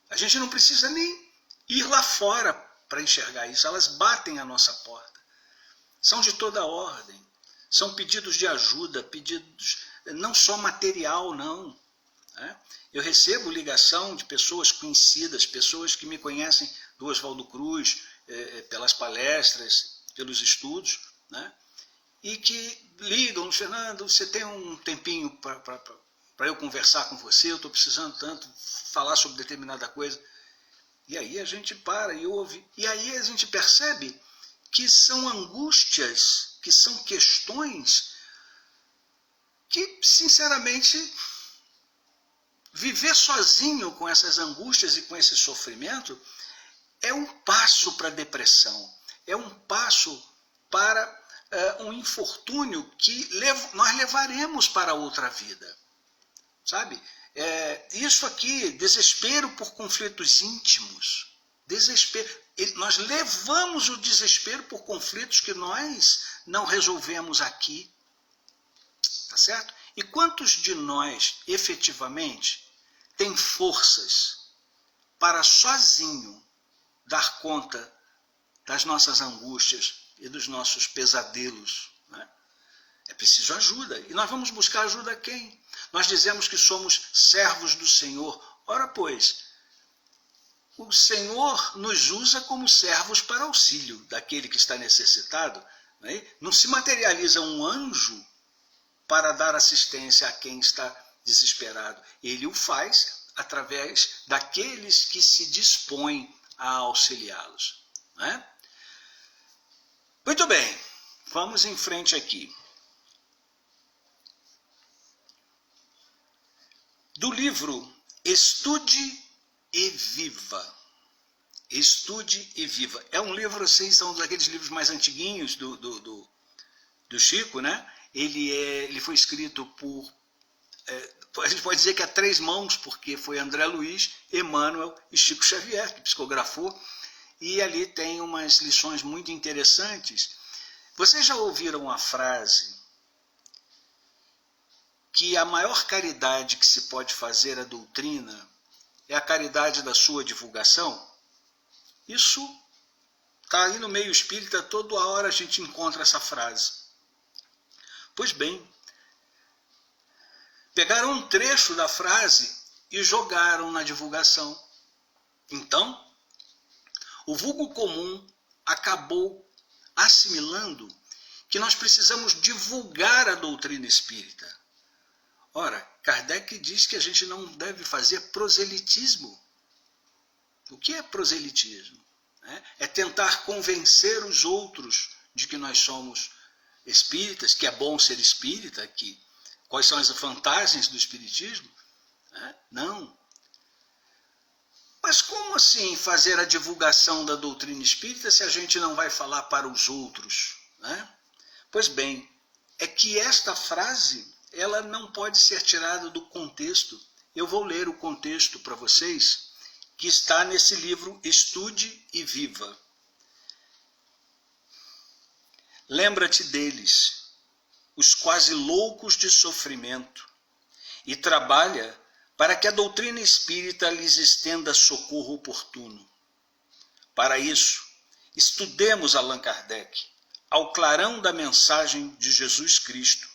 A gente não precisa nem ir lá fora para enxergar isso, elas batem à nossa porta. São de toda ordem, são pedidos de ajuda, pedidos não só material, não. Né? Eu recebo ligação de pessoas conhecidas, pessoas que me conhecem do Oswaldo Cruz, pelas palestras, pelos estudos, né? E que ligam, Fernando, você tem um tempinho para eu conversar com você, eu estou precisando tanto falar sobre determinada coisa. E aí a gente para e ouve, e aí a gente percebe que são angústias, que são questões que, sinceramente, viver sozinho com essas angústias e com esse sofrimento é um passo para a depressão, é um passo para um infortúnio que nós levaremos para outra vida. Sabe? Isso aqui, desespero por conflitos íntimos, desespero. Nós levamos o desespero por conflitos que nós não resolvemos aqui. Tá certo? E quantos de nós, efetivamente, tem forças para sozinho dar conta das nossas angústias e dos nossos pesadelos? Né? É preciso ajuda. E nós vamos buscar ajuda a quem? Nós dizemos que somos servos do Senhor. Ora, pois, o Senhor nos usa como servos para auxílio daquele que está necessitado. Né? Não se materializa um anjo para dar assistência a quem está desesperado. Ele o faz através daqueles que se dispõem a auxiliá-los. Né? Muito bem, vamos em frente aqui. Do livro Estude e Viva. Estude e Viva. É um livro, assim, são daqueles livros mais antiguinhos do Chico, né? Ele foi escrito por, a gente pode dizer que a 3 mãos, porque foi André Luiz, Emmanuel e Chico Xavier, que psicografou, e ali tem umas lições muito interessantes. Vocês já ouviram a frase que a maior caridade que se pode fazer à doutrina é a caridade da sua divulgação? Isso está aí no meio espírita, toda hora a gente encontra essa frase. Pois bem, pegaram um trecho da frase e jogaram na divulgação. Então, o vulgo comum acabou assimilando que nós precisamos divulgar a doutrina espírita. Ora, Kardec diz que a gente não deve fazer proselitismo. O que é proselitismo? É tentar convencer os outros de que nós somos espíritas, que é bom ser espírita, quais são as vantagens do espiritismo? Não. Mas como assim fazer a divulgação da doutrina espírita se a gente não vai falar para os outros? Pois bem, é que esta frase ela não pode ser tirada do contexto. Eu vou ler o contexto para vocês, que está nesse livro Estude e Viva. Lembra-te deles, os quase loucos de sofrimento, e trabalha para que a doutrina espírita lhes estenda socorro oportuno. Para isso, estudemos Allan Kardec, ao clarão da mensagem de Jesus Cristo,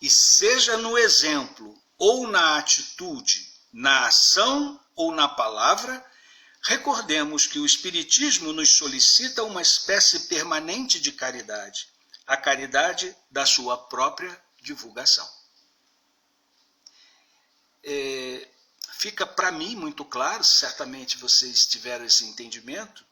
e seja no exemplo ou na atitude, na ação ou na palavra, recordemos que o Espiritismo nos solicita uma espécie permanente de caridade, a caridade da sua própria divulgação. Fica para mim muito claro, certamente vocês tiveram esse entendimento,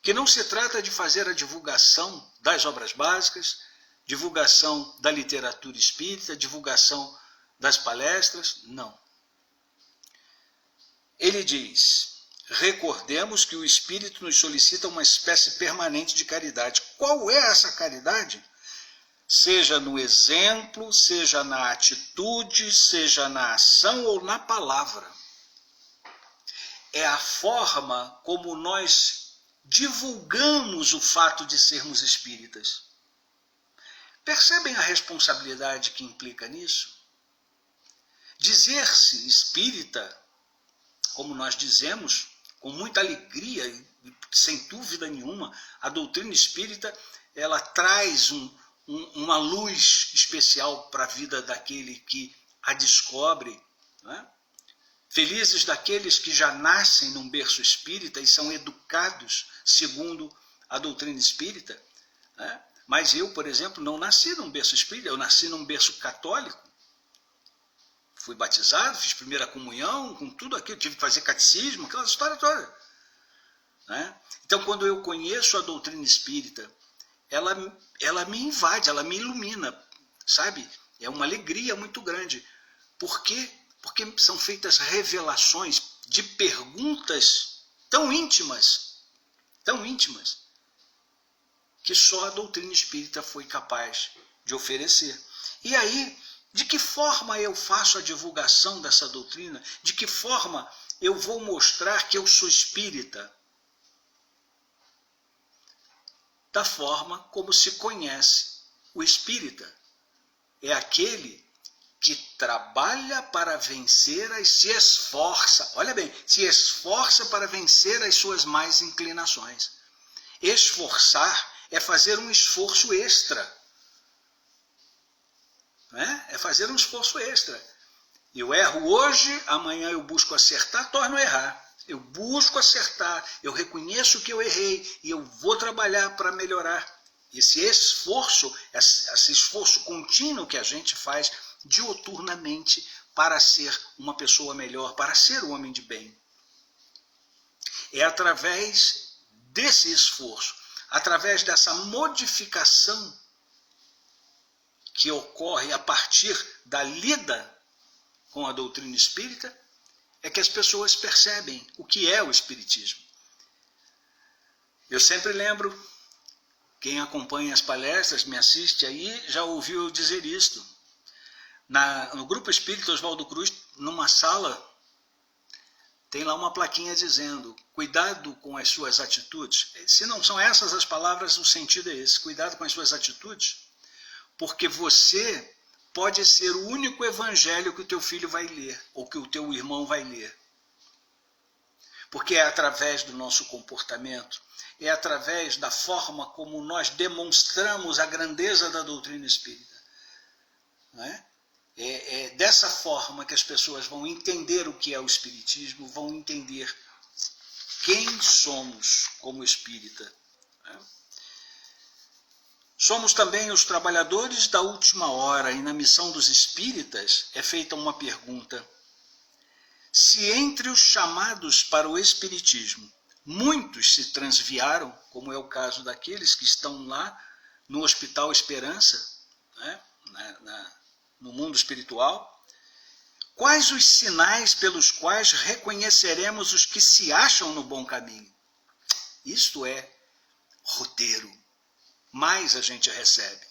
que não se trata de fazer a divulgação das obras básicas, divulgação da literatura espírita, divulgação das palestras, não. Ele diz: recordemos que o Espírito nos solicita uma espécie permanente de caridade. Qual é essa caridade? Seja no exemplo, seja na atitude, seja na ação ou na palavra. É a forma como nós divulgamos o fato de sermos espíritas. Percebem a responsabilidade que implica nisso? Dizer-se espírita, como nós dizemos, com muita alegria, sem dúvida nenhuma, a doutrina espírita ela traz uma luz especial para a vida daquele que a descobre, não é? Felizes daqueles que já nascem num berço espírita e são educados segundo a doutrina espírita, né? Mas eu, por exemplo, não nasci num berço espírita, eu nasci num berço católico. Fui batizado, fiz primeira comunhão, com tudo aquilo, tive que fazer catecismo, aquela história toda, né? Então, quando eu conheço a doutrina espírita, ela me invade, ela me ilumina, sabe? É uma alegria muito grande. Por quê? Porque são feitas revelações de perguntas tão íntimas, que só a doutrina espírita foi capaz de oferecer. E aí, de que forma eu faço a divulgação dessa doutrina? De que forma eu vou mostrar que eu sou espírita? Da forma como se conhece o espírita. É aquele que trabalha para vencer se esforça, olha bem, se esforça para vencer as suas más inclinações. Esforçar é fazer um esforço extra. É fazer um esforço extra. Eu erro hoje, amanhã eu busco acertar, torno a errar. Eu busco acertar, eu reconheço que eu errei e eu vou trabalhar para melhorar. Esse esforço contínuo que a gente faz diuturnamente para ser uma pessoa melhor, para ser um homem de bem. É através desse esforço, através dessa modificação que ocorre a partir da lida com a doutrina espírita, é que as pessoas percebem o que é o espiritismo. Eu sempre lembro, quem acompanha as palestras, me assiste aí, já ouviu eu dizer isto. No Grupo Espírita Oswaldo Cruz, numa sala, tem lá uma plaquinha dizendo: cuidado com as suas atitudes. Se não são essas as palavras, o sentido é esse: cuidado com as suas atitudes, porque você pode ser o único evangelho que o teu filho vai ler, ou que o teu irmão vai ler. Porque é através do nosso comportamento, é através da forma como nós demonstramos a grandeza da doutrina espírita. Não é? É dessa forma que as pessoas vão entender o que é o espiritismo, vão entender quem somos como espírita. Não é? Somos também os trabalhadores da última hora, e na missão dos espíritas é feita uma pergunta: se entre os chamados para o espiritismo muitos se transviaram, como é o caso daqueles que estão lá no Hospital Esperança, né, no mundo espiritual, quais os sinais pelos quais reconheceremos os que se acham no bom caminho? Isto é roteiro. Mais a gente recebe.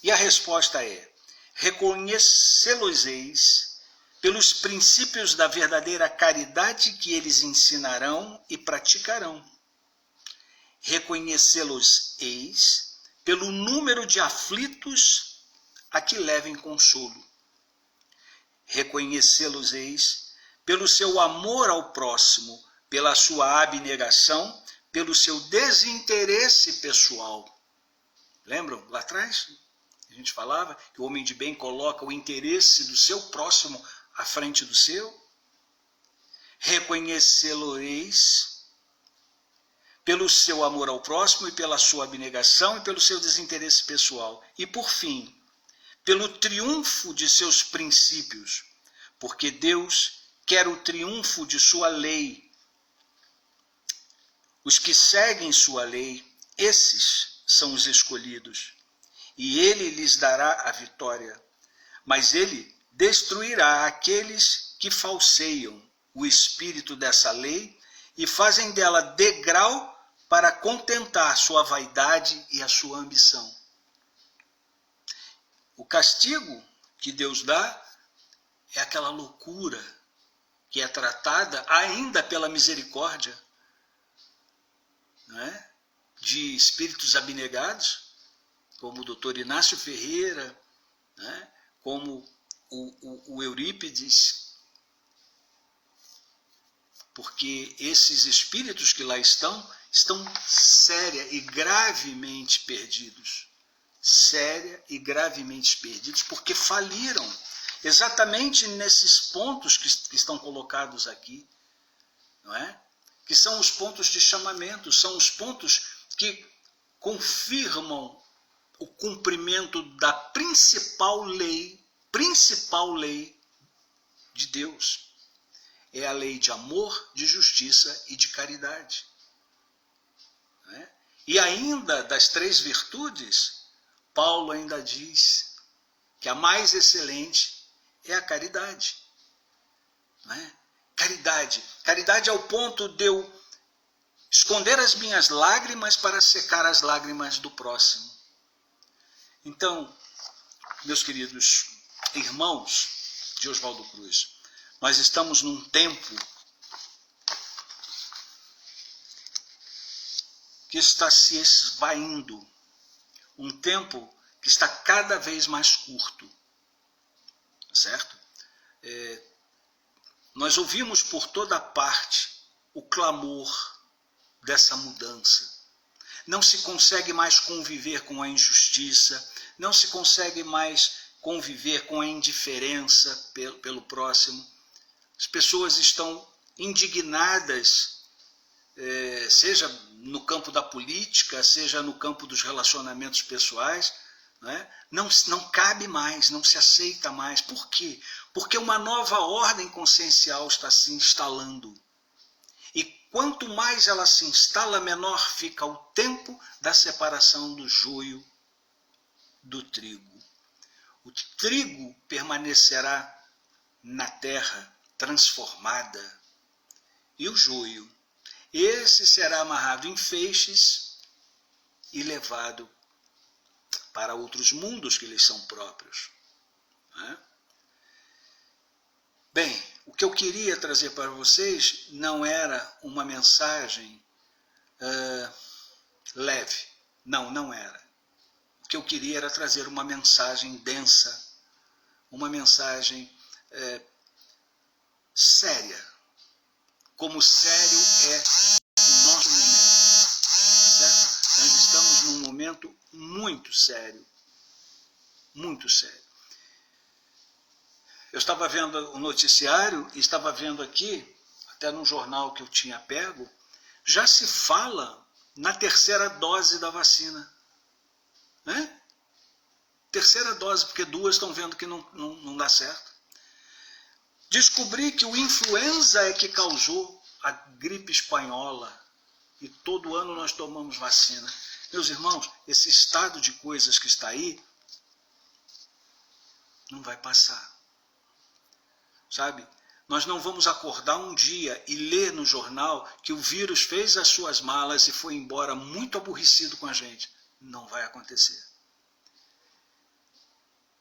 E a resposta é: reconhecê-los-eis pelos princípios da verdadeira caridade que eles ensinarão e praticarão. Reconhecê-los-eis pelo número de aflitos a que levem consolo. Reconhecê-los-eis pelo seu amor ao próximo, pela sua abnegação, pelo seu desinteresse pessoal. Lembram lá atrás? A gente falava que o homem de bem coloca o interesse do seu próximo à frente do seu. Reconhecê-lo-eis pelo seu amor ao próximo e pela sua abnegação e pelo seu desinteresse pessoal. E por fim, pelo triunfo de seus princípios, porque Deus quer o triunfo de sua lei. Os que seguem sua lei, esses são os escolhidos, e ele lhes dará a vitória. Mas ele destruirá aqueles que falseiam o espírito dessa lei e fazem dela degrau para contentar sua vaidade e a sua ambição. O castigo que Deus dá é aquela loucura que é tratada ainda pela misericórdia, não é? De espíritos abnegados, como o Dr. Inácio Ferreira, né? Como o Eurípides, porque esses espíritos que lá estão séria e gravemente perdidos. Séria e gravemente perdidos, porque faliram exatamente nesses pontos que estão colocados aqui, não é? Que são os pontos de chamamento, são os pontos que confirmam o cumprimento da principal lei de Deus. É a lei de amor, de justiça e de caridade. Não é? E ainda das 3 virtudes, Paulo ainda diz que a mais excelente é a caridade. Não é? Caridade ao ponto de eu esconder as minhas lágrimas para secar as lágrimas do próximo. Então, meus queridos irmãos de Oswaldo Cruz, nós estamos num tempo que está se esvaindo, um tempo que está cada vez mais curto, certo? Nós ouvimos por toda parte o clamor dessa mudança. Não se consegue mais conviver com a injustiça, não se consegue mais conviver com a indiferença pelo próximo. As pessoas estão indignadas, seja no campo da política, seja no campo dos relacionamentos pessoais, não cabe mais, não se aceita mais. Por quê? Porque uma nova ordem consciencial está se instalando. E quanto mais ela se instala, menor fica o tempo da separação do joio do trigo. O trigo permanecerá na terra transformada, e o joio, esse será amarrado em feixes e levado para outros mundos que lhes são próprios. Bem, o que eu queria trazer para vocês não era uma mensagem leve. Não era. O que eu queria era trazer uma mensagem densa, uma mensagem séria, como sério é o nosso momento, certo? Nós estamos num momento muito sério, muito sério. Eu estava vendo o noticiário e estava vendo aqui, até num jornal que eu tinha pego, já se fala na 3ª dose da vacina. Né? 3ª dose, porque 2 estão vendo que não dá certo. Descobri que o influenza é que causou a gripe espanhola e todo ano nós tomamos vacina. Meus irmãos, esse estado de coisas que está aí não vai passar. Sabe? Nós não vamos acordar um dia e ler no jornal que o vírus fez as suas malas e foi embora muito aborrecido com a gente. Não vai acontecer.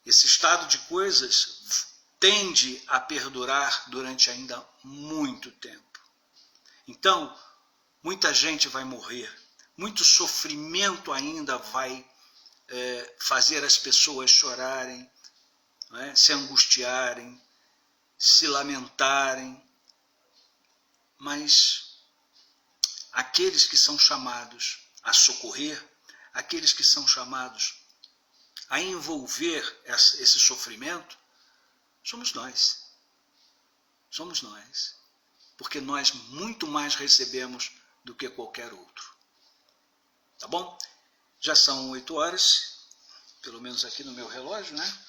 Esse estado de coisas tende a perdurar durante ainda muito tempo. Então, muita gente vai morrer, muito sofrimento ainda vai fazer as pessoas chorarem, se angustiarem, se lamentarem, mas aqueles que são chamados a socorrer, aqueles que são chamados a envolver esse sofrimento, somos nós. Somos nós. Porque nós muito mais recebemos do que qualquer outro. Tá bom? Já são 8 horas, pelo menos aqui no meu relógio, né?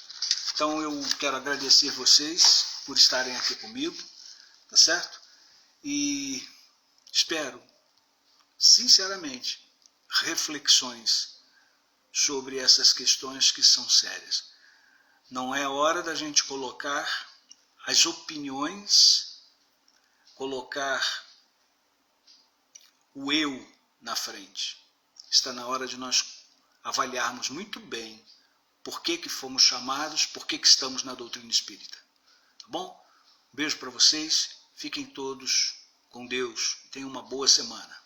Então eu quero agradecer vocês por estarem aqui comigo, tá certo? E espero, sinceramente, reflexões sobre essas questões que são sérias. Não é hora da gente colocar as opiniões, colocar o eu na frente. Está na hora de nós avaliarmos muito bem por que fomos chamados, por que estamos na doutrina espírita. Tá bom? Um beijo para vocês, fiquem todos com Deus, tenham uma boa semana.